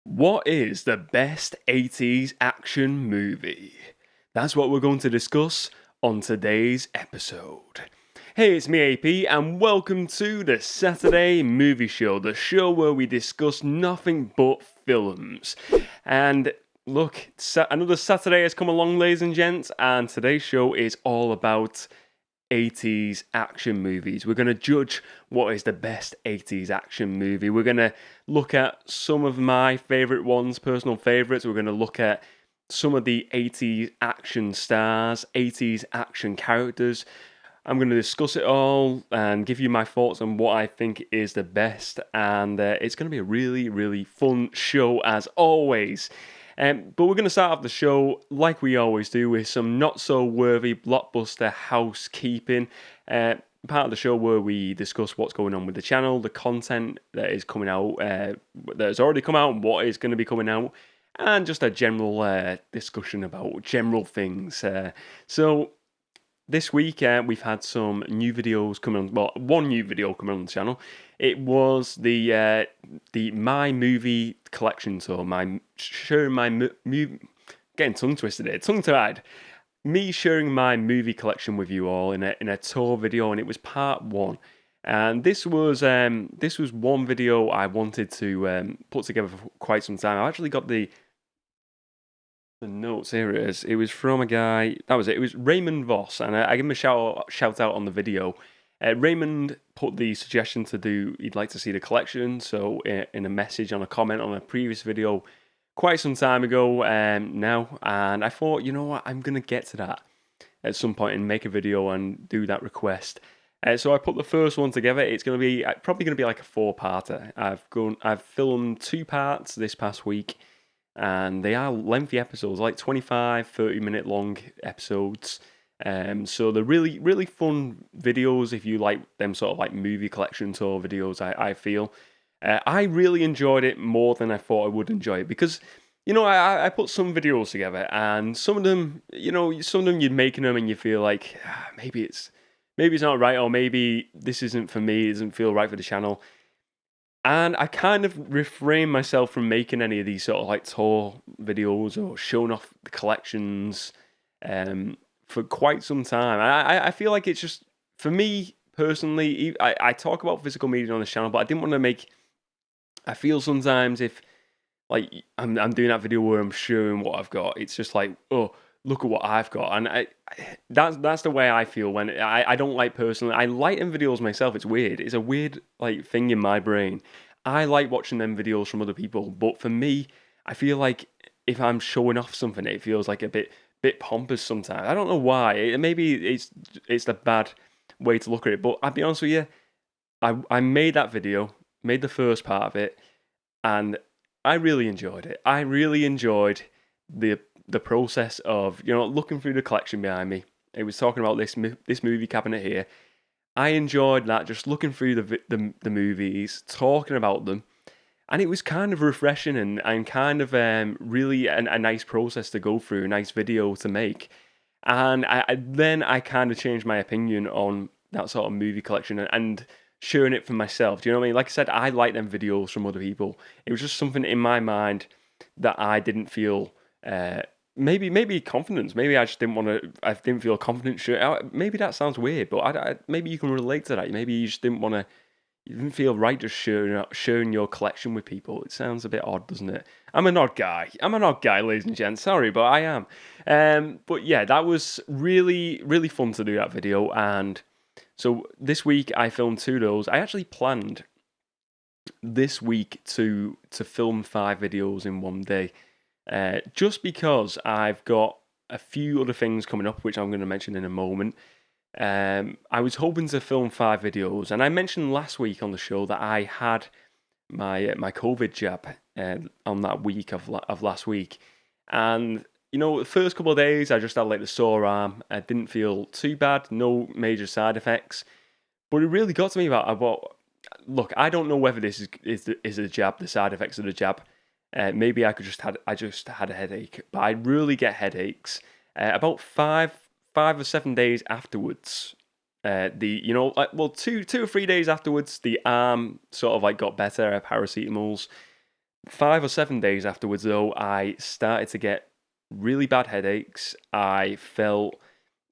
What is the best 80s action movie? That's what we're going to discuss on today's episode. Hey, it's me, AP, and welcome to the Saturday Movie Show, the show where we discuss nothing but films. And look, another Saturday has come along, ladies and gents, and today's show is all about 80s action movies. We're going to judge what is the best 80s action movie. We're going to look at some of my favourite ones, personal favourites. We're going to look at some of the 80s action stars, 80s action characters. I'm going to discuss it all and give you my thoughts on what I think is the best. And it's going to be a really, really fun show as always. But we're going to start off the show like we always do with some not so worthy blockbuster housekeeping. Part of the show where we discuss what's going on with the channel, the content that is coming out, that has already come out, and what is going to be coming out, and just a general discussion about general things. So this week we've had some new videos coming on. Well, one new video coming on the channel. It was the My Movie collection tour. Getting tongue twisted here, tongue tied. Me sharing my movie collection with you all in a tour video, and it was part one. And this was one video I wanted to put together for quite some time. I actually got the notes. Here it is. It was from a guy. That was it. It was Raymond Voss, and I give him a shout out on the video. Raymond put the suggestion to do. He'd like to see the collection. So in a message on a comment on a previous video, quite some time ago now, and I thought, you know what, I'm gonna get to that at some point and make a video and do that request. So I put the first one together. It's gonna be probably gonna be like a 4-parter. I've filmed 2 parts this past week, and they are lengthy episodes, like 25-30 minute long episodes. So they're really, really fun videos if you like them sort of like movie collection tour videos, I feel. I really enjoyed it more than I thought I would enjoy it because, I put some videos together, and some of them, you're making them and you feel like maybe it's not right, or maybe this isn't for me, it doesn't feel right for the channel. And I kind of refrain myself from making any of these sort of like tour videos or showing off the collections for quite some time. I feel like it's just, for me personally, I talk about physical media on this channel, but I didn't want to make. I feel sometimes if like I'm doing that video where I'm showing what I've got, it's just like, oh, look at what I've got, and that's the way I feel when I don't like personally. I like them videos myself. It's weird. It's a weird like thing in my brain. I like watching them videos from other people, but for me, I feel like if I'm showing off something, it feels like a bit pompous sometimes. I don't know why. Maybe it's the bad way to look at it, but I'll be honest with you. I made that video, made the first part of it, and I really enjoyed it. I really enjoyed the process of looking through the collection behind me. It was talking about this movie cabinet here. I enjoyed that, just looking through the movies, talking about them, and it was kind of refreshing and kind of really a nice process to go through, a nice video to make. And then I kind of changed my opinion on that sort of movie collection and sharing it for myself. Do you know what I mean? Like I said, I like them videos from other people. It was just something in my mind that I didn't feel. Maybe confidence. Maybe I just didn't want to. I didn't feel confident. Maybe that sounds weird, but maybe you can relate to that. Maybe you just didn't want to. You didn't feel right just sharing your collection with people. It sounds a bit odd, doesn't it? I'm an odd guy, ladies and gents. Sorry, but I am. But yeah, that was really, really fun to do that video. And so this week I filmed 2 of those. I actually planned this week to film 5 videos in one day, just because I've got a few other things coming up, which I'm going to mention in a moment. I was hoping to film 5 videos, and I mentioned last week on the show that I had my COVID jab on that week of last week, and the first couple of days I just had like the sore arm. I didn't feel too bad, no major side effects, but it really got to me about. Look, I don't know whether this is a jab, the side effects of the jab. Maybe I just had a headache, but I really get headaches about 5 or 7 days afterwards. 2 or 3 days afterwards, the arm sort of like got better. Paracetamols, 5 or 7 days afterwards, though, I started to get really bad headaches. I felt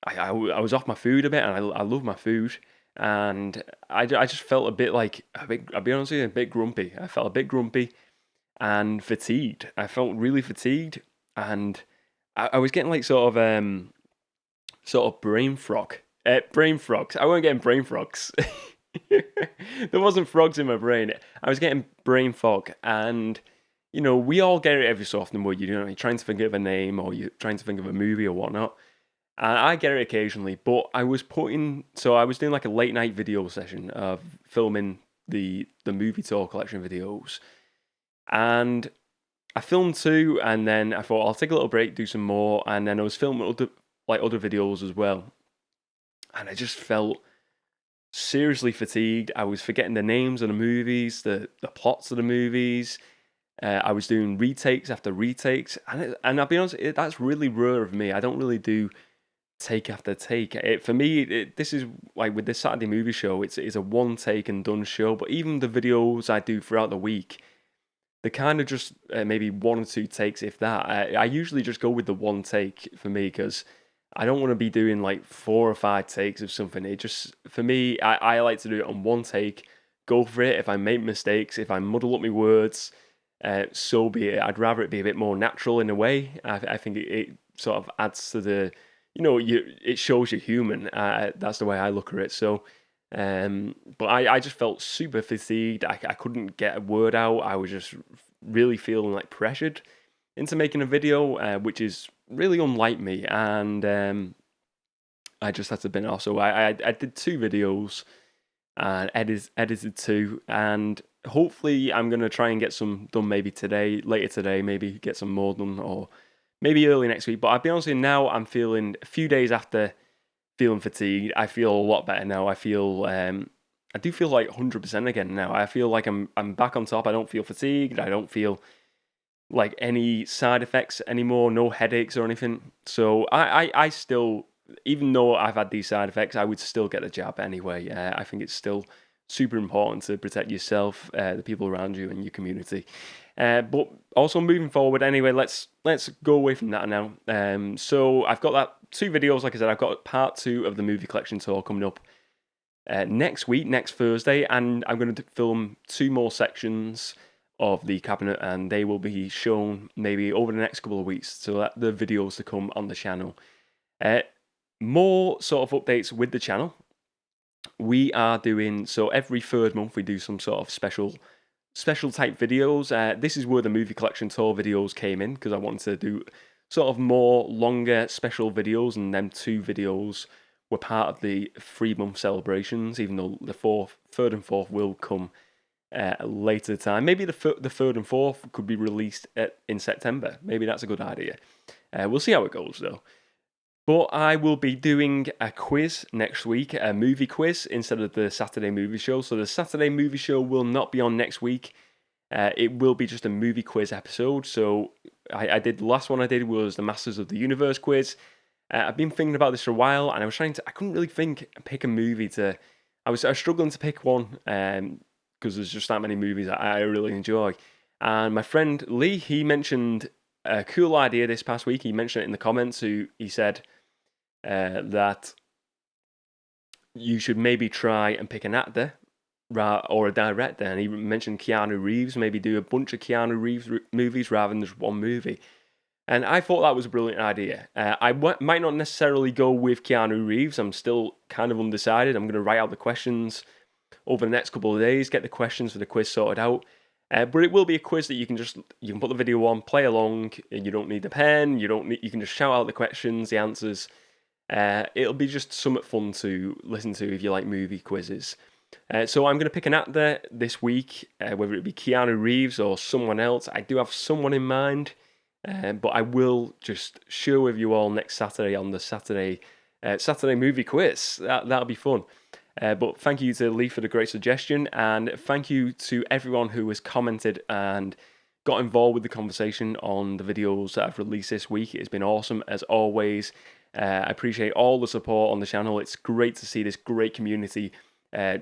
I was off my food a bit, and I love my food, and I just felt I'll be honest with you, a bit grumpy. I felt a bit grumpy and fatigued. I felt really fatigued, and I was getting like sort of brain frog. Brain frogs. I wasn't getting brain frogs. There wasn't frogs in my brain. I was getting brain fog, and we all get it every so often where you're trying to think of a name or you're trying to think of a movie or whatnot. And I get it occasionally, but I was doing like a late night video session of filming the movie tour collection videos, and I filmed two, and then I thought I'll take a little break, do some more, and then I was filming other videos as well, and I just felt seriously fatigued. I was forgetting the names of the movies, the plots of the movies. I was doing retakes after retakes, and I'll be honest, that's really rare of me. I don't really do take after take. For me, this is like with this Saturday movie show. It's a one take and done show. But even the videos I do throughout the week, they're kind of just maybe one or two takes, if that. I usually just go with the one take for me because I don't want to be doing like 4 or 5 takes of something. It just, for me, I like to do it on one take, go for it. If I make mistakes, if I muddle up my words, so be it. I'd rather it be a bit more natural in a way. I think it sort of adds to it shows you're human. That's the way I look at it. So, but I just felt super fatigued. I couldn't get a word out. I was just really feeling like pressured into making a video, which is really unlike me. And I just had to bin off. So I did 2 videos and edited 2, and hopefully I'm gonna try and get some done maybe later today, maybe get some more done, or maybe early next week. But I'll be honest with you, now I'm feeling a few days after feeling fatigued, I feel a lot better now. I do feel like 100% again now. I feel like I'm back on top. I don't feel fatigued. I don't feel like any side effects anymore, no headaches or anything. So I still, even though I've had these side effects, I would still get the jab anyway. I think it's still super important to protect yourself, the people around you, and your community. But also moving forward, anyway, let's go away from that now. So I've got that 2 videos, like I said, I've got part 2 of the movie collection tour coming up next week, next Thursday, and I'm going to film 2 more sections of the cabinet, and they will be shown maybe over the next couple of weeks. So the videos to come on the channel. More sort of updates with the channel. We are doing, so every 3rd month we do some sort of special type videos. This is where the movie collection tour videos came in, because I wanted to do sort of more longer special videos, and them 2 videos were part of the 3-month celebrations, even though the 3rd and 4th will come later time. Maybe the 3rd and 4th could be released in September. Maybe that's a good idea. We'll see how it goes though. But I will be doing a quiz next week, a movie quiz, instead of the Saturday movie show. So the Saturday movie show will not be on next week. It will be just a movie quiz episode. So the last one I did was the Masters of the Universe quiz. I've been thinking about this for a while, and I couldn't really pick a movie I was struggling to pick one, because there's just that many movies I really enjoy. And my friend Lee, he mentioned a cool idea this past week. He mentioned it in the comments. He said that you should maybe try and pick an actor or a director, and he mentioned Keanu Reeves. Maybe do a bunch of Keanu Reeves movies rather than just one movie. And I thought that was a brilliant idea. I might not necessarily go with Keanu Reeves. I'm still kind of undecided. I'm going to write out the questions over the next couple of days, get the questions for the quiz sorted out. But it will be a quiz that you can put the video on, play along. You don't need a pen. You can just shout out the questions, the answers. It'll be just somewhat fun to listen to if you like movie quizzes. So I'm going to pick an actor this week, whether it be Keanu Reeves or someone else. I do have someone in mind, but I will just share with you all next Saturday on the Saturday movie quiz. That'll be fun. But thank you to Lee for the great suggestion, and thank you to everyone who has commented and got involved with the conversation on the videos that I've released this week. It's been awesome as always. I appreciate all the support on the channel. It's great to see this great community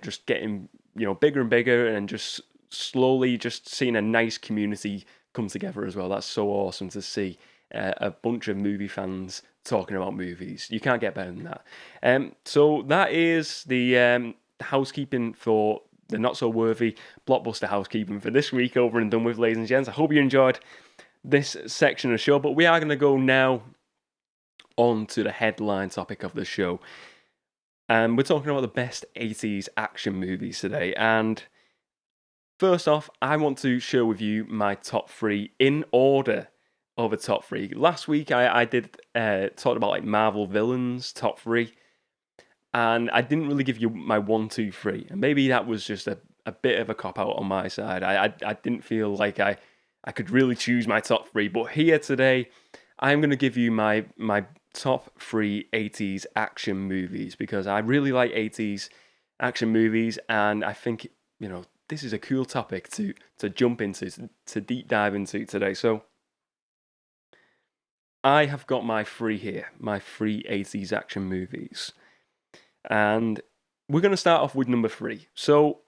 just getting bigger and bigger, and just slowly just seeing a nice community come together as well. That's so awesome to see a bunch of movie fans talking about movies. You can't get better than that. So that is the housekeeping for the not so worthy blockbuster housekeeping for this week over and done with, ladies and gents. I hope you enjoyed this section of the show, but we are going to go now on to the headline topic of the show. And we're talking about the best 80s action movies today. And first off, I want to share with you my top 3 in order of a top 3. Last week I did talk about like Marvel villains top 3, and I didn't really give you my 1, 2, 3. And maybe that was just a bit of a cop out on my side. I didn't feel like I could really choose my top 3. But here today, I'm going to give you my top 3 80s action movies, because I really like 80s action movies, and I think, this is a cool topic to jump into, to deep dive into today. So I have got my 3 here, my 3 80s action movies. And we're going to start off with number 3. So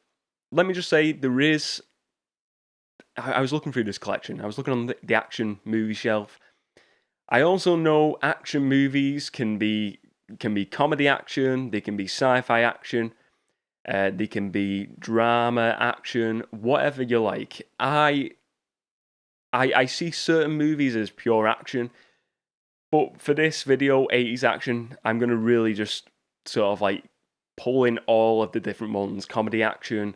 let me just say, I was looking through this collection. I was looking on the action movie shelf. I also know action movies can be comedy action, they can be sci-fi action, they can be drama action, whatever you like. I see certain movies as pure action, but for this video, 80s action, I'm going to really just sort of like pull in all of the different ones: comedy action,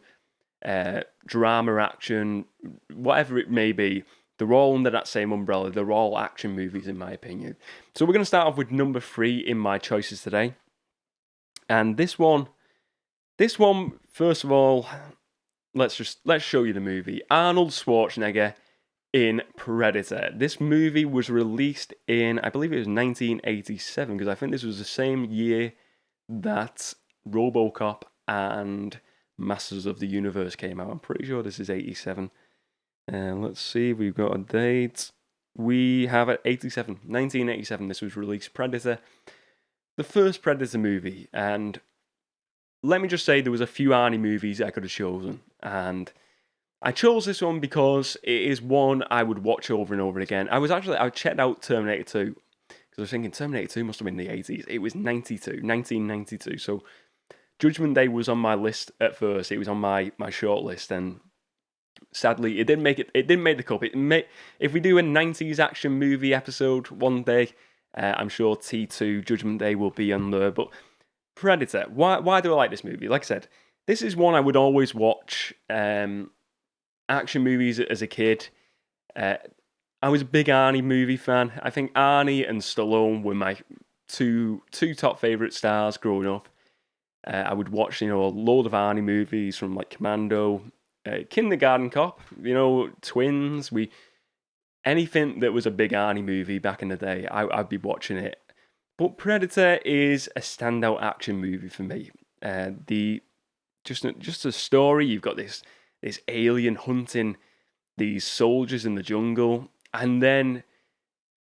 drama action, whatever it may be. They're all under that same umbrella. They're all action movies, in my opinion. So we're going to start off with number 3 in my choices today. And this one, first of all, let's show you the movie. Arnold Schwarzenegger in Predator. This movie was released in, I believe it was 1987, because I think this was the same year that RoboCop and Masters of the Universe came out. I'm pretty sure this is 87. Let's see, we've got a date. We have it 1987, this was released. Predator, the first Predator movie. And let me just say, there was a few Arnie movies I could have chosen, and I chose this one because it is one I would watch over and over again. I checked out Terminator 2, because I was thinking Terminator 2 must have been in the 80s. It was 1992. So Judgment Day was on my list at first. It was on my short list, and sadly, it didn't make it. It didn't make the cut. If we do a 90s action movie episode one day, I'm sure T2 Judgment Day will be on there. But Predator, why do I like this movie? Like I said, this is one I would always watch. Action movies as a kid. I was a big Arnie movie fan. I think Arnie and Stallone were my two top favourite stars growing up. I would watch, a load of Arnie movies, from like Commando, Kindergarten Cop, Twins. Anything that was a big Arnie movie back in the day, I'd be watching it. But Predator is a standout action movie for me. Just a story. You've got this alien hunting these soldiers in the jungle, and then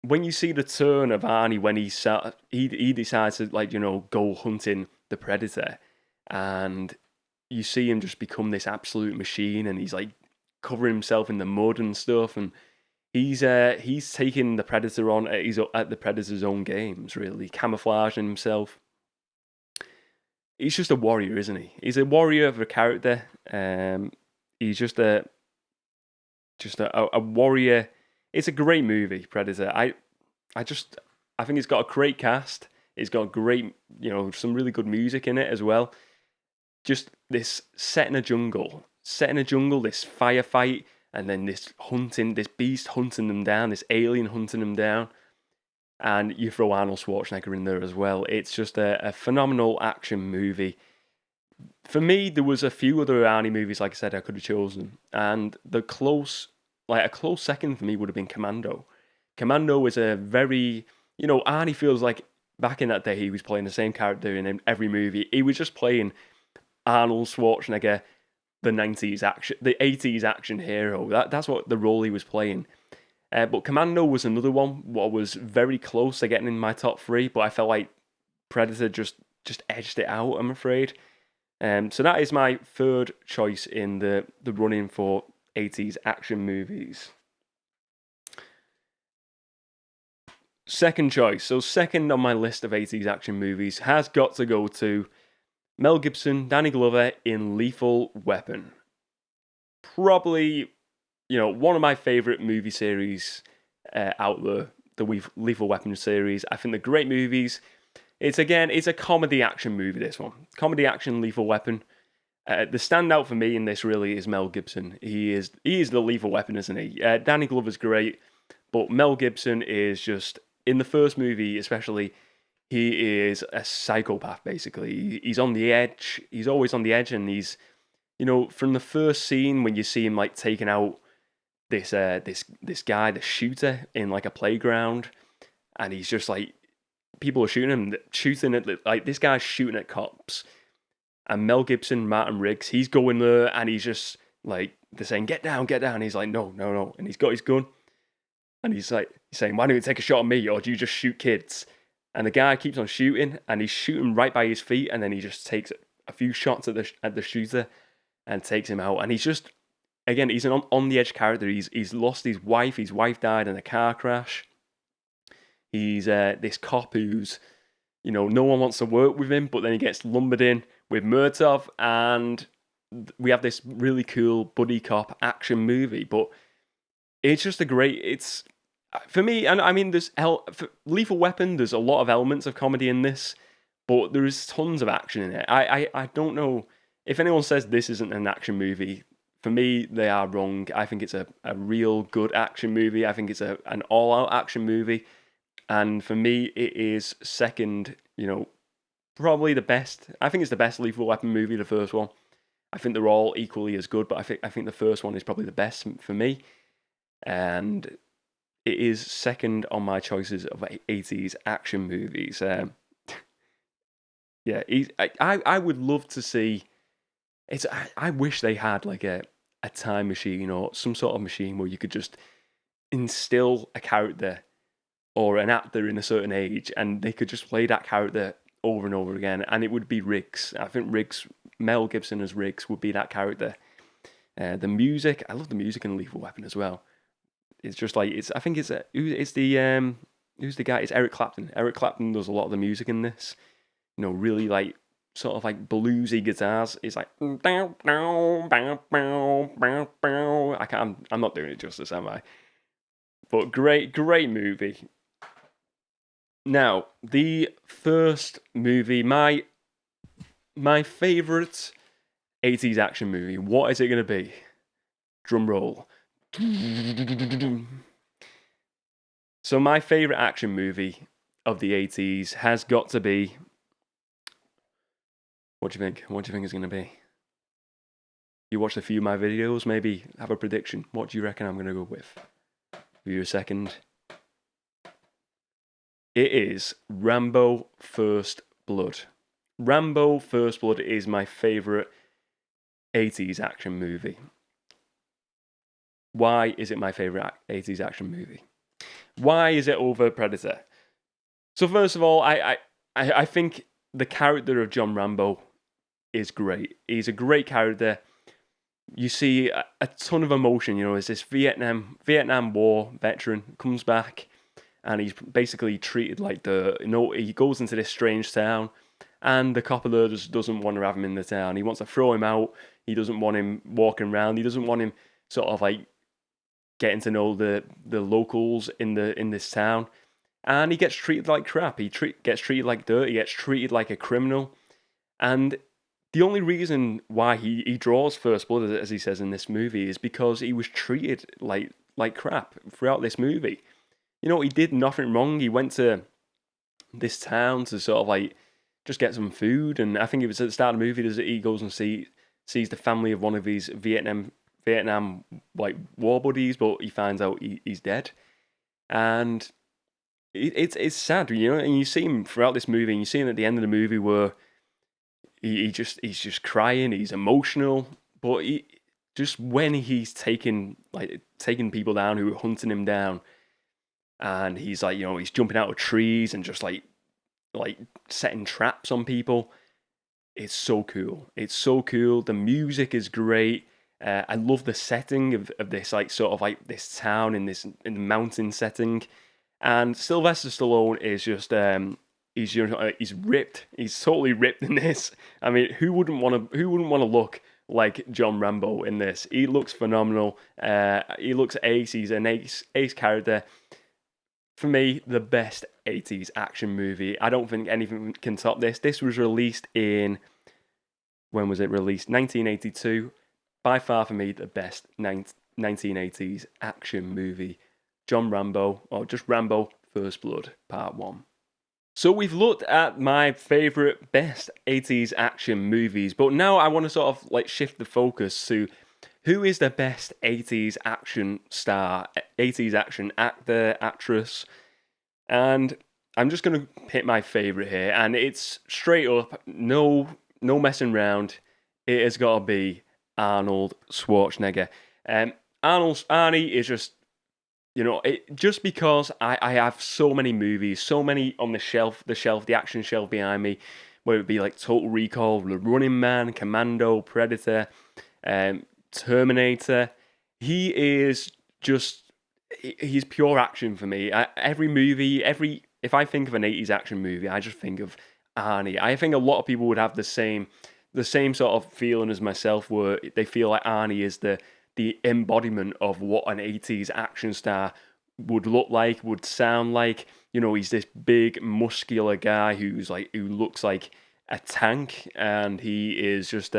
when you see the turn of Arnie when he decides to go hunting the Predator, and you see him just become this absolute machine, and he's like covering himself in the mud and stuff, and he's taking the Predator on. He's at the Predator's own games, really camouflaging himself. He's just a warrior, isn't he? He's a warrior of a character. He's just a warrior. It's a great movie, Predator. I think it's got a great cast. It's got great, some really good music in it as well. Just this set in a jungle, this firefight, and then this beast hunting them down, this alien hunting them down. And you throw Arnold Schwarzenegger in there as well. It's just a phenomenal action movie. For me, there was a few other Arnie movies, like I said, I could have chosen. And a close second for me would have been Commando. Commando is a very, Arnie feels like back in that day he was playing the same character in every movie. He was just playing Arnold Schwarzenegger, the 80s action hero. That's what the role he was playing. But Commando was another one what was very close to getting in my top 3, but I felt like Predator just edged it out, I'm afraid. So that is my third choice in the running for 80s action movies. Second choice. So second on my list of 80s action movies has got to go to Mel Gibson, Danny Glover in Lethal Weapon. Probably, one of my favorite movie series out there, the Lethal Weapon series. I think they're great movies. It's a comedy action movie, this one. Comedy action Lethal Weapon. The standout for me in this really is Mel Gibson. He is the Lethal Weapon, isn't he? Danny Glover's great, but Mel Gibson is just, in the first movie especially, he is a psychopath, basically. He's on the edge. He's always on the edge, and he's, from the first scene when you see him like taking out this guy, the shooter, in like a playground, and he's just like, people are shooting at, like, this guy's shooting at cops, and Mel Gibson, Martin Riggs, he's going there, and he's just like, they're saying, get down, and he's like, no, and he's got his gun, and he's saying, why don't you take a shot at me, or do you just shoot kids? And the guy keeps on shooting, and he's shooting right by his feet, and then he just takes a few shots at the shooter and takes him out, and he's just, again, he's an on the edge character. He's lost his wife. His wife died in a car crash. He's this cop who's, no one wants to work with him, but then he gets lumbered in with Murtaugh, and we have this really cool buddy cop action movie. But it's just it's, for me, and I mean, for Lethal Weapon, there's a lot of elements of comedy in this, but there is tons of action in it. I don't know if anyone says this isn't an action movie. For me, they are wrong. I think it's a real good action movie. I think it's an all-out action movie. And for me, it is second, probably the best. I think it's the best Lethal Weapon movie, the first one. I think they're all equally as good, but I think the first one is probably the best for me. And it is second on my choices of 80s action movies. Yeah, I would love to see... I wish they had like a time machine or some sort of machine where you could just instill a character or an actor in a certain age, and they could just play that character over and over again, and it would be Riggs. I think Mel Gibson as Riggs would be that character. The music, I love the music in Lethal Weapon as well. It's just like who's the guy? It's Eric Clapton. Eric Clapton does a lot of the music in this. Really like sort of like bluesy guitars. It's like I'm not doing it justice, am I? But great movie. Now, the first movie, my favourite 80s action movie, what is it going to be? Drum roll. So my favourite action movie of the 80s has got to be... What do you think? What do you think it's going to be? You watched a few of my videos, maybe have a prediction. What do you reckon I'm going to go with? Give you a second. It is Rambo First Blood. Rambo First Blood is my favourite 80s action movie. Why is it my favourite 80s action movie? Why is it over Predator? So first of all, I think the character of John Rambo is great. He's a great character. You see a ton of emotion. As this Vietnam War veteran comes back, and he's basically treated like he goes into this strange town, and the cop there just doesn't want to have him in the town. He wants to throw him out. He doesn't want him walking around. He doesn't want him sort of like getting to know the locals in this town. And he gets treated like crap. He gets treated like dirt. He gets treated like a criminal. And the only reason why he draws First Blood, as he says in this movie, is because he was treated like crap throughout this movie. He did nothing wrong. He went to this town to sort of like just get some food, and I think it was at the start of the movie that he goes and sees the family of one of his Vietnam like war buddies, but he finds out he's dead, and it's sad, and you see him throughout this movie, and you see him at the end of the movie where he's just crying, he's emotional, but just when he's taking people down who are hunting him down. And he's like, he's jumping out of trees and just like setting traps on people. It's so cool. It's so cool. The music is great. I love the setting of this, like sort of like this town in the mountain setting. And Sylvester Stallone is just he's ripped. He's totally ripped in this. I mean, who wouldn't want to look like John Rambo in this? He looks phenomenal. He looks ace. He's an ace character. For me, the best 80s action movie. I don't think anything can top this. This was released in, when was it released? 1982. By far for me, the best 1980s action movie. John Rambo, or just Rambo First Blood, Part 1. So we've looked at my favourite best 80s action movies, but now I want to sort of like shift the focus to who is the best 80s action star, 80s action actor, actress, and I'm just going to pick my favourite here, and it's straight up, no messing around. It has got to be Arnold Schwarzenegger. Arnie is just, just because I have so many movies, so many on the action shelf behind me, whether it be like Total Recall, The Running Man, Commando, Predator, Terminator. He is just, he's pure action for me. Every movie, if I think of an 80s action movie, I just think of Arnie. I think a lot of people would have the same sort of feeling as myself, where they feel like Arnie is the embodiment of what an 80s action star would look like, would sound like. He's this big, muscular guy who looks like a tank, and he is just,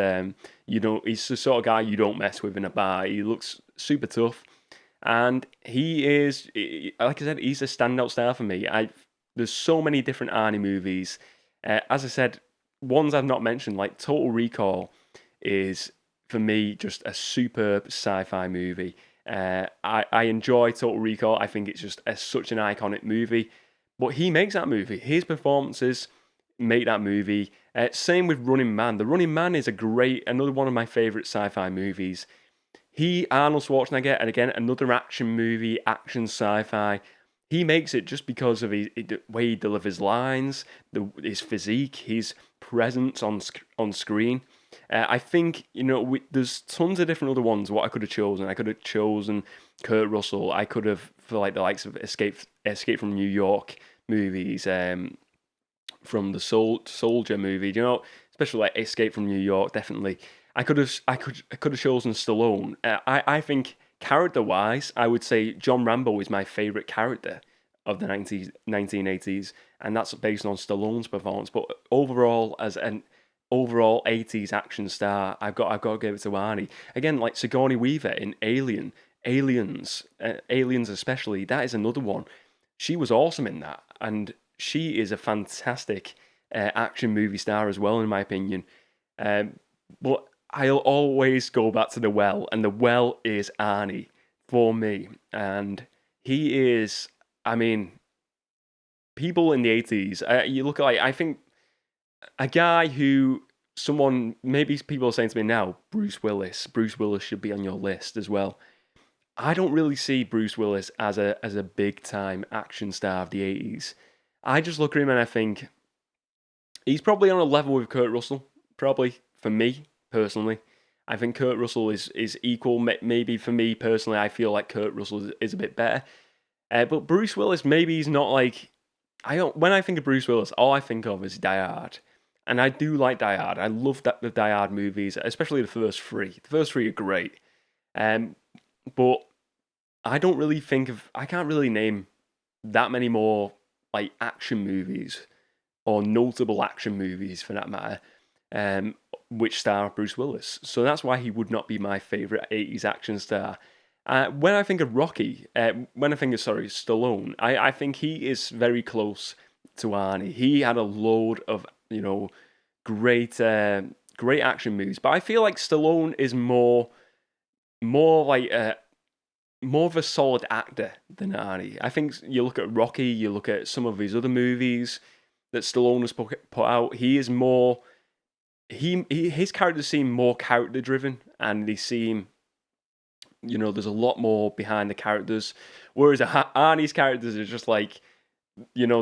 he's the sort of guy you don't mess with in a bar. He looks super tough, and like I said, he's a standout star for me. There's so many different Arnie movies. As I said, ones I've not mentioned, like Total Recall, is for me just a superb sci-fi movie. I enjoy Total Recall. I think it's just such an iconic movie. But he makes that movie. His performances make that movie. Same with Running Man. The Running Man is another one of my favourite sci-fi movies. Arnold Schwarzenegger, and again, another action movie, action sci-fi. He makes it just because of the way he delivers lines, his physique, his presence on screen. I think, there's tons of different other ones what I could have chosen. I could have chosen Kurt Russell. I could have, for like the likes of Escape from New York movies, from the Soldier movie, especially like Escape from New York, definitely. I could have chosen Stallone. I think character wise, I would say John Rambo is my favorite character of the 1980s, and that's based on Stallone's performance. But overall, as an overall 80s action star, I've got to give it to Arnie. Again, like Sigourney Weaver in Aliens especially, that is another one. She was awesome in that, and she is a fantastic action movie star as well, in my opinion. But I'll always go back to the well, and the well is Arnie for me. And he is, I mean, people in the 80s, you look at, like, I think a guy maybe people are saying to me now, Bruce Willis. Bruce Willis should be on your list as well. I don't really see Bruce Willis as a big time action star of the 80s. I just look at him and I think he's probably on a level with Kurt Russell. Probably, for me personally. I think Kurt Russell is equal. Maybe for me personally, I feel like Kurt Russell is a bit better. But Bruce Willis, maybe he's not like, when I think of Bruce Willis, all I think of is Die Hard. And I do like Die Hard. I love the Die Hard movies, especially the first three. The first three are great. But I can't really name that many more like action movies, or notable action movies for that matter, which star Bruce Willis. So that's why he would not be my favourite 80s action star. When I think of Stallone, I think he is very close to Arnie. He had a load of, great action movies, but I feel like Stallone is more like more of a solid actor than Arnie. I think you look at Rocky, you look at some of his other movies that Stallone has put out. He is more. His characters seem more character driven, and they seem, there's a lot more behind the characters. Whereas Arnie's characters are just like,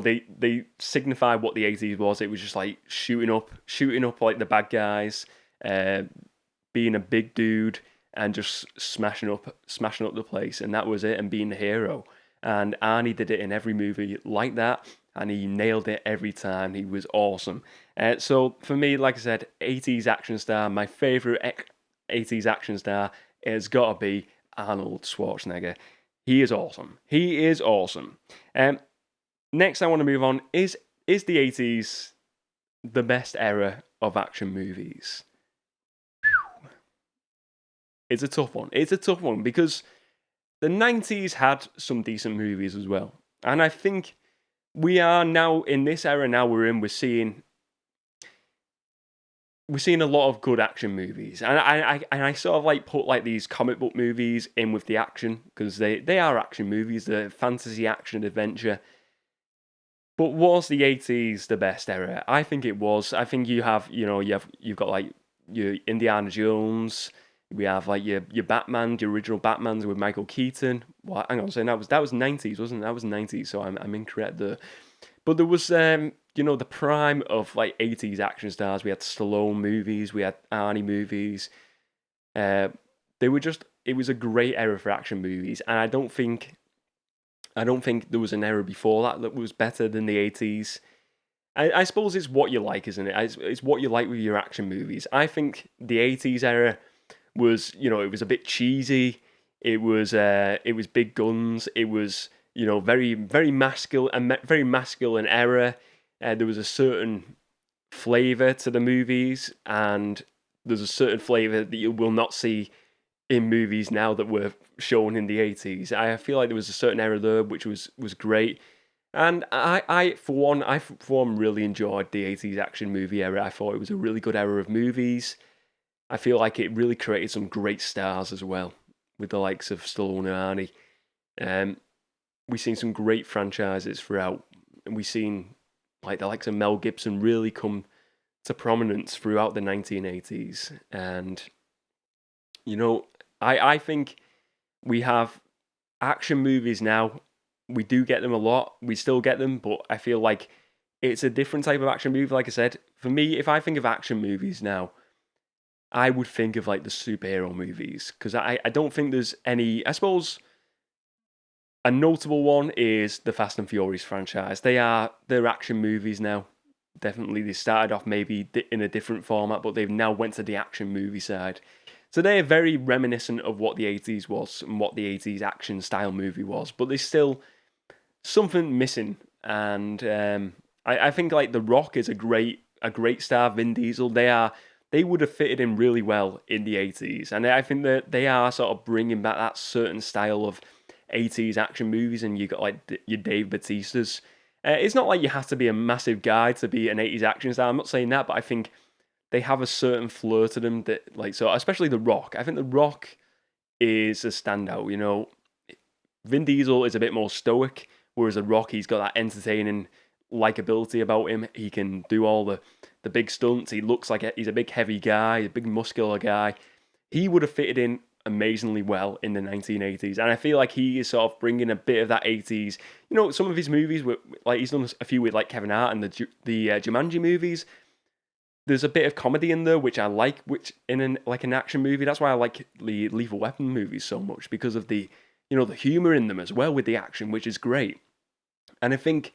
they signify what the 80s was. It was just like shooting up like the bad guys, uh, being a big dude and just smashing up the place, and that was it, and being the hero. And Arnie did it in every movie like that, and he nailed it every time. He was awesome. So for me, like I said, 80s action star, my favorite 80s action star has got to be Arnold Schwarzenegger. He is awesome. He is awesome. Um, Next, I want to move on. Is the 80s the best era of action movies? It's a tough one. It's a tough one because the 90s had some decent movies as well. And I think we are now in this era now we're seeing a lot of good action movies. And I sort of like put like these comic book movies in with the action because they are action movies, they're fantasy action adventure. But was the 80s the best era? I think it was. I think you've got like your Indiana Jones. We have like your Batman, your original Batmans with Michael Keaton. What? Hang on, saying that was 90s, wasn't it? That was 90s, so I'm incorrect there. But there was the prime of like 80s action stars. We had Stallone movies, we had Arnie movies. Uh, they were just it was a great era for action movies, and I don't think there was an era before that was better than the 80s. I suppose it's what you like, isn't it? It's what you like with your action movies. I think the 80s era was, it was a bit cheesy. It was big guns. It was, very very masculine, a very masculine era. There was a certain flavor to the movies, and there's a certain flavor that you will not see in movies now that were shown in the 80s. I feel like there was a certain era there which was great. And I for one really enjoyed the 80s action movie era. I thought it was a really good era of movies. I feel like it really created some great stars as well, with the likes of Stallone and Arnie. Um, we've seen some great franchises throughout, and we've seen like the likes of Mel Gibson really come to prominence throughout the 1980s. And you know, I think we have action movies now. We do get them a lot. We still get them, but I feel like it's a different type of action movie. Like I said, for me, if I think of action movies now, I would think of like the superhero movies because I don't think there's any. I suppose a notable one is the Fast and Furious franchise. They're action movies now. Definitely, they started off maybe in a different format, but they've now went to the action movie side. So they're very reminiscent of what the 80s was and what the 80s action style movie was, but there's still something missing. And I think like The Rock is a great star. Vin Diesel, they would have fitted in really well in the 80s, and I think that they are sort of bringing back that certain style of 80s action movies. And you got like your Dave Bautista's. It's not like you have to be a massive guy to be an 80s action star. I'm not saying that, but I think they have a certain flair to them that, like, so especially The Rock. I think The Rock is a standout. Vin Diesel is a bit more stoic, whereas The Rock, he's got that entertaining likability about him. He can do all the big stunts. He looks like he's a big heavy guy, a big muscular guy. He would have fitted in amazingly well in the 1980s, and I feel like he is sort of bringing a bit of that 80s. Some of his movies were like he's done a few with like Kevin Hart and the Jumanji movies. There's a bit of comedy in there which I like, which in an action movie. That's why I like the Lethal Weapon movies so much, because of the humor in them as well with the action, which is great. And I think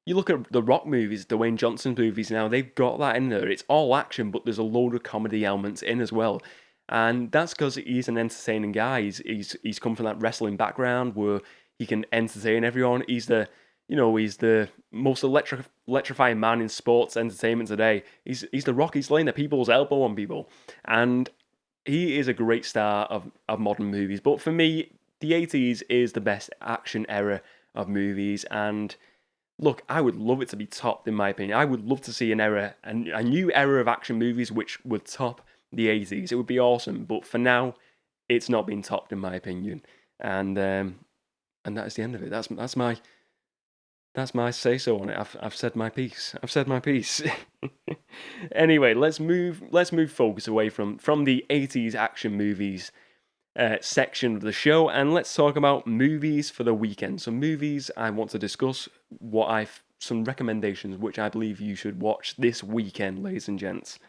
you look at the Rock movies, Dwayne Johnson's movies now, they've got that in there. It's all action, but there's a load of comedy elements in as well. And that's because he's an entertaining guy. He's come from that wrestling background where he can entertain everyone. He's the most electrifying man in sports entertainment today. He's the Rock. He's laying the people's elbow on people, and he is a great star of modern movies. But for me, the 80s is the best action era of movies. And look, I would love it to be topped, in my opinion. I would love to see a new era of action movies which would top the 80s. It would be awesome. But for now, it's not been topped, in my opinion. And that is the end of it. That's my say so on it. I've said my piece. I've said my piece. Anyway, let's move focus away from the 80s action movies section of the show, and let's talk about movies for the weekend. So movies I want to discuss, some recommendations which I believe you should watch this weekend, ladies and gents.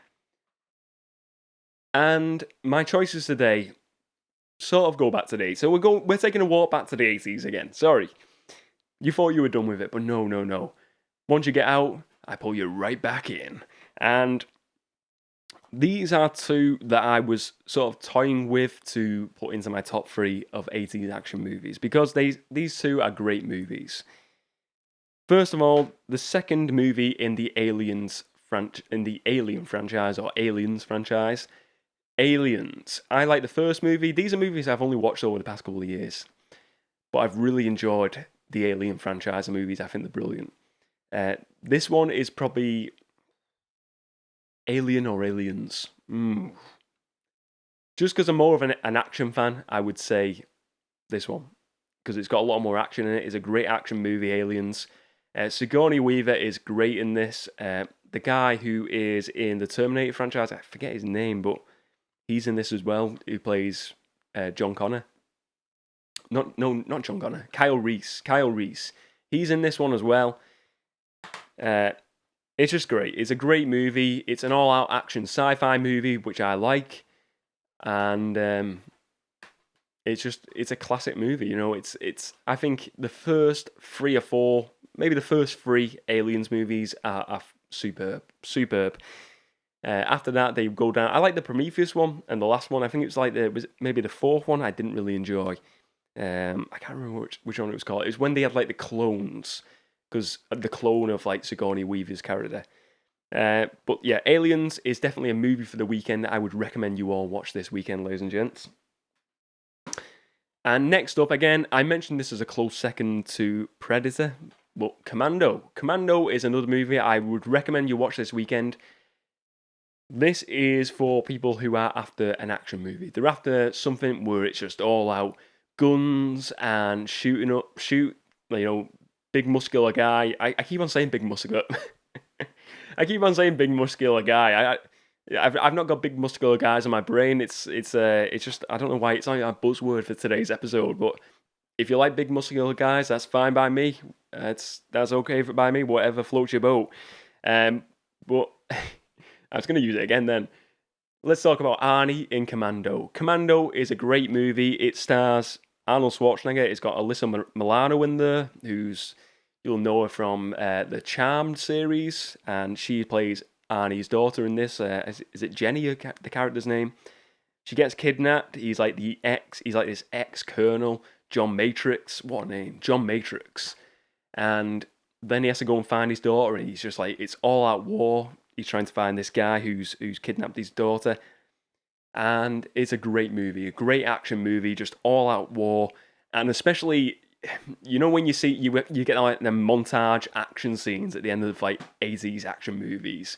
And my choices today sort of go back to the 80s. So we're taking a walk back to the 80s again. Sorry. You thought you were done with it, but no. Once you get out, I pull you right back in. And these are two that I was sort of toying with to put into my top 3 of 80s action movies because these two are great movies. First of all, the second movie in the Alien franchise or Aliens franchise, Aliens. I like the first movie. These are movies I've only watched over the past couple of years, but I've really enjoyed the Alien franchise of movies. I think they're brilliant. This one is probably Alien or Aliens. Just because I'm more of an action fan, I would say this one. Because it's got a lot more action in it. It's a great action movie, Aliens. Sigourney Weaver is great in this. The guy who is in the Terminator franchise, I forget his name, but he's in this as well, who plays John Connor. Not John Connor. Kyle Reese. He's in this one as well. It's just great. It's a great movie. It's an all-out action sci-fi movie, which I like, and it's a classic movie. You know, it's I think the first 3 or 4, maybe the first 3 Aliens movies are superb. After that, they go down. I like the Prometheus one and the last one. I think it was maybe the 4th one. I didn't really enjoy. I can't remember which one it was called. It was when they had like the clones. Because the clone of like Sigourney Weaver's character. But yeah, Aliens is definitely a movie for the weekend. I would recommend you all watch this weekend, ladies and gents. And next up, again, I mentioned this as a close second to Predator, but Commando. Commando is another movie I would recommend you watch this weekend. This is for people who are after an action movie. They're after something where it's just all out guns and big muscular guy. I keep on saying big muscular. I keep on saying big muscular guy. I've not got big muscular guys in my brain. It's just I don't know why it's not a buzzword for today's episode. But if you like big muscular guys, that's fine by me. That's okay by me. Whatever floats your boat. But I was going to use it again then. Let's talk about Arnie in Commando. Commando is a great movie. It stars Arnold Schwarzenegger. It's got Alyssa Milano in there, you'll know her from the Charmed series, and she plays Arnie's daughter in this. Is it Jenny, the character's name? She gets kidnapped. He's like this ex-colonel, John Matrix. What a name, John Matrix. And then he has to go and find his daughter, and he's just like, it's all out war. He's trying to find this guy who's kidnapped his daughter. And it's a great movie, a great action movie, just all out war. And especially, you know, when you get like the montage action scenes at the end of like 80s action movies.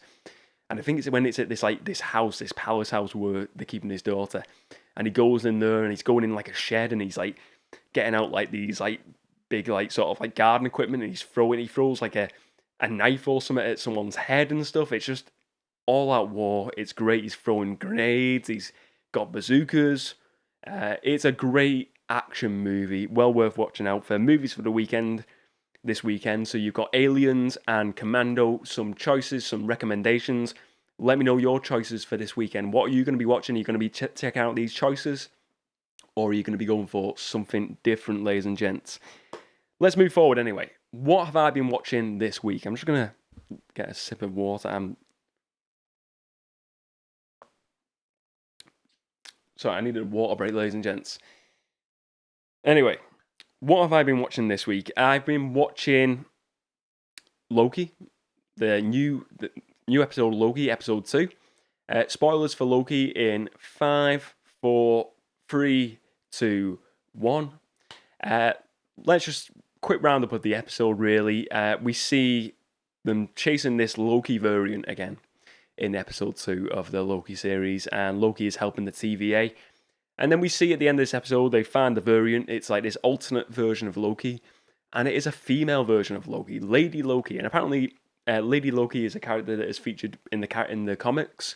And I think it's when it's at this palace house where they're keeping his daughter. And he goes in there and he's going in like a shed and he's like getting out like these like big like sort of like garden equipment and he throws like a knife or something at someone's head and stuff. It's just all out war. It's great. He's throwing grenades. He's got bazookas. It's a great action movie. Well worth watching out for. Movies for the weekend this weekend. So you've got Aliens and Commando. Some choices, some recommendations. Let me know your choices for this weekend. What are you going to be watching? Are you going to be checking out these choices? Or are you going to be going for something different, ladies and gents? Let's move forward anyway. What have I been watching this week? I'm just going to get a sip of water. Sorry, I needed a water break, ladies and gents. Anyway, what have I been watching this week? I've been watching Loki, the new episode of Loki, episode 2. Spoilers for Loki in 5, 4, 3, 2, 1. Let's just quick roundup of the episode, really. We see them chasing this Loki variant again in episode 2 of the Loki series, and Loki is helping the TVA. And then we see at the end of this episode, they find the variant. It's like this alternate version of Loki, and it is a female version of Loki, Lady Loki. And apparently, Lady Loki is a character that is featured in the comics,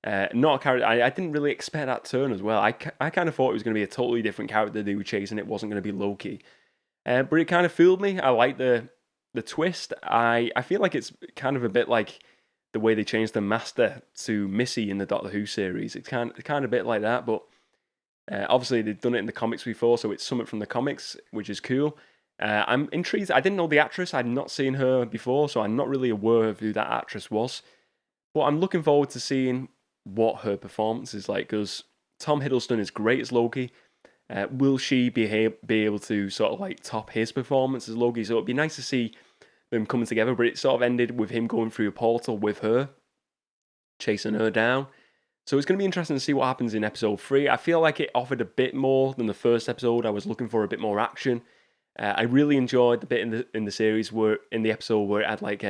Not a character. I didn't really expect that turn as well. I kind of thought it was going to be a totally different character they were chasing. It wasn't going to be Loki. But it kind of fooled me. I like the twist. I feel like it's kind of a bit like the way they changed the Master to Missy in the Doctor Who series. It's kind of a bit like that, but obviously they've done it in the comics before, so it's something from the comics, which is cool. I'm intrigued. I didn't know the actress. I'd not seen her before, so I'm not really aware of who that actress was. But I'm looking forward to seeing what her performance is like, because Tom Hiddleston is great as Loki. Will she be able to sort of like top his performance as Loki? So it'd be nice to see them coming together, but it sort of ended with him going through a portal with her, chasing her down. So it's going to be interesting to see what happens in episode 3. I feel like it offered a bit more than the first episode. I was looking for a bit more action. I really enjoyed the bit in the series where in the episode where it had like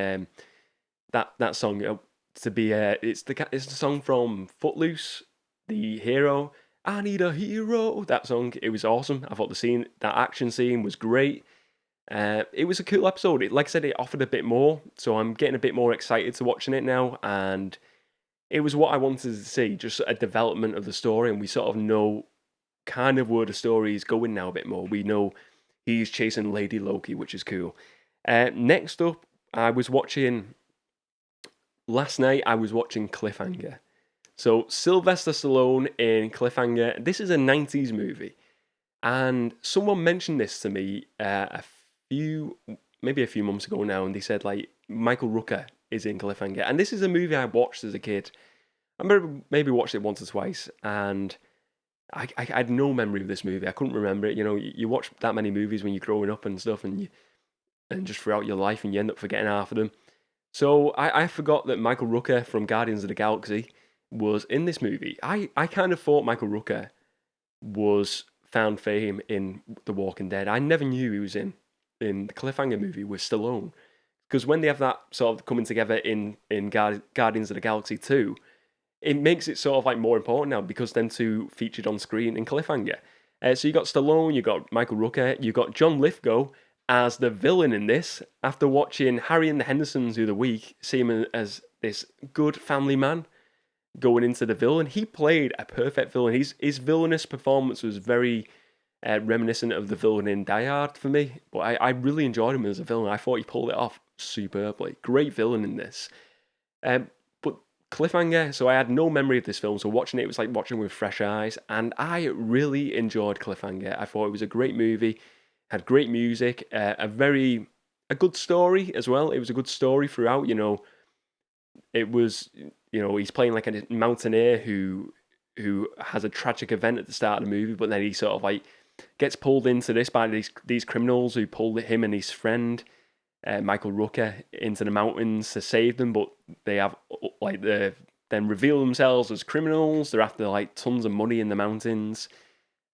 that song to be it's the song from Footloose, the hero. I need a hero. That song, it was awesome. I thought that action scene was great. It was a cool episode. Like I said, it offered a bit more, so I'm getting a bit more excited to watching it now. And it was what I wanted to see, just a development of the story, and we sort of know kind of where the story is going now a bit more. We know he's chasing Lady Loki, which is cool. Next up, last night I was watching Cliffhanger. So Sylvester Stallone in Cliffhanger. This is a 90s movie. And someone mentioned this to me maybe a few months ago now, and they said like Michael Rooker is in Cliffhanger. And this is a movie I watched as a kid. I maybe watched it once or twice, and I had no memory of this movie. I couldn't remember it. You know, you watch that many movies when you're growing up and stuff, and just throughout your life, and you end up forgetting half of them. So I forgot that Michael Rooker from Guardians of the Galaxy was in this movie. I kind of thought Michael Rooker was found fame in The Walking Dead. I never knew he was in the Cliffhanger movie with Stallone. Because when they have that sort of coming together in Guardians of the Galaxy 2, it makes it sort of like more important now because them two featured on screen in Cliffhanger. So you got Stallone, you got Michael Rooker, you got John Lithgow as the villain in this. After watching Harry and the Hendersons the other week, see him as this good family man going into the villain. He played a perfect villain. His villainous performance was very reminiscent of the villain in Die Hard for me. But I really enjoyed him as a villain. I thought he pulled it off superbly. Great villain in this. But Cliffhanger, so I had no memory of this film. So watching it was like watching with fresh eyes. And I really enjoyed Cliffhanger. I thought it was a great movie. Had great music. A good story as well. It was a good story throughout, you know. It was, you know, he's playing like a mountaineer who has a tragic event at the start of the movie, but then he sort of like gets pulled into this by these criminals who pulled him and his friend Michael Rooker into the mountains to save them, but they have like then reveal themselves as criminals. They're after like tons of money in the mountains,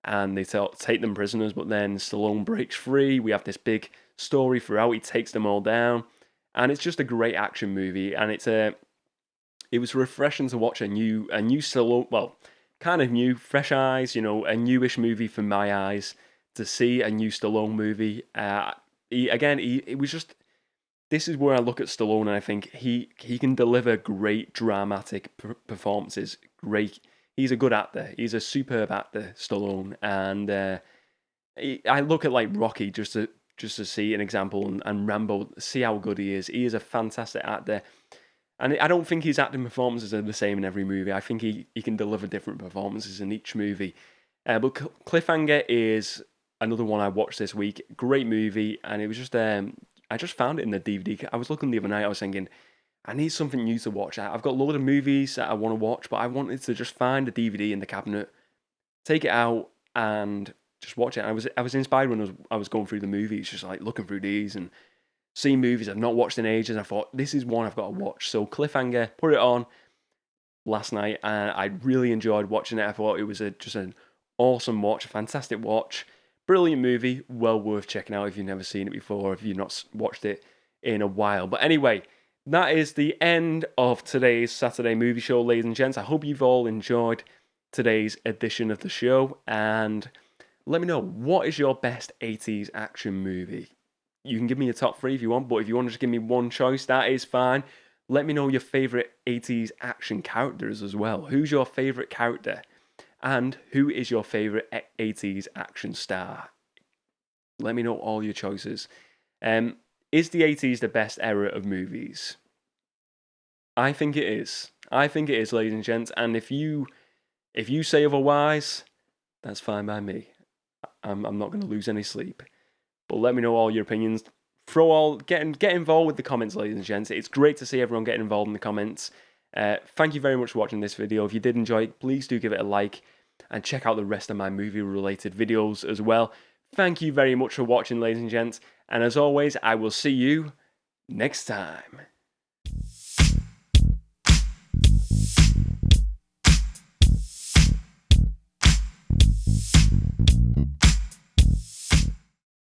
and they take them prisoners. But then Stallone breaks free. We have this big story throughout. He takes them all down. And it's just a great action movie, and it was refreshing to watch a new Stallone, well, kind of new, fresh eyes, you know, a newish movie from my eyes to see a new Stallone movie. It was just, this is where I look at Stallone and I think he can deliver great dramatic performances. Great, he's a good actor. He's a superb actor, Stallone, and I look at like Rocky just to see an example, and Rambo, see how good he is. He is a fantastic actor. And I don't think his acting performances are the same in every movie. I think he can deliver different performances in each movie. But Cliffhanger is another one I watched this week. Great movie. And it was just, I just found it in the DVD. I was looking the other night, I was thinking, I need something new to watch. I've got a load of movies that I want to watch, but I wanted to just find a DVD in the cabinet, take it out, and just watch it. I was inspired when I was going through the movies, just like looking through these and seeing movies I've not watched in ages. I thought this is one I've got to watch. So Cliffhanger, put it on last night, and I really enjoyed watching it. I thought it was just an awesome watch, a fantastic watch, brilliant movie, well worth checking out if you've never seen it before, if you've not watched it in a while. But anyway, that is the end of today's Saturday movie show, ladies and gents. I hope you've all enjoyed today's edition of the show, and let me know, what is your best 80s action movie? You can give me a top 3 if you want, but if you want to just give me one choice, that is fine. Let me know your favourite 80s action characters as well. Who's your favourite character? And who is your favourite 80s action star? Let me know all your choices. Is the 80s the best era of movies? I think it is. I think it is, ladies and gents. And if you say otherwise, that's fine by me. I'm not going to lose any sleep. But let me know all your opinions. Get involved with the comments, ladies and gents. It's great to see everyone getting involved in the comments. Thank you very much for watching this video. If you did enjoy it, please do give it a like and check out the rest of my movie-related videos as well. Thank you very much for watching, ladies and gents. And as always, I will see you next time.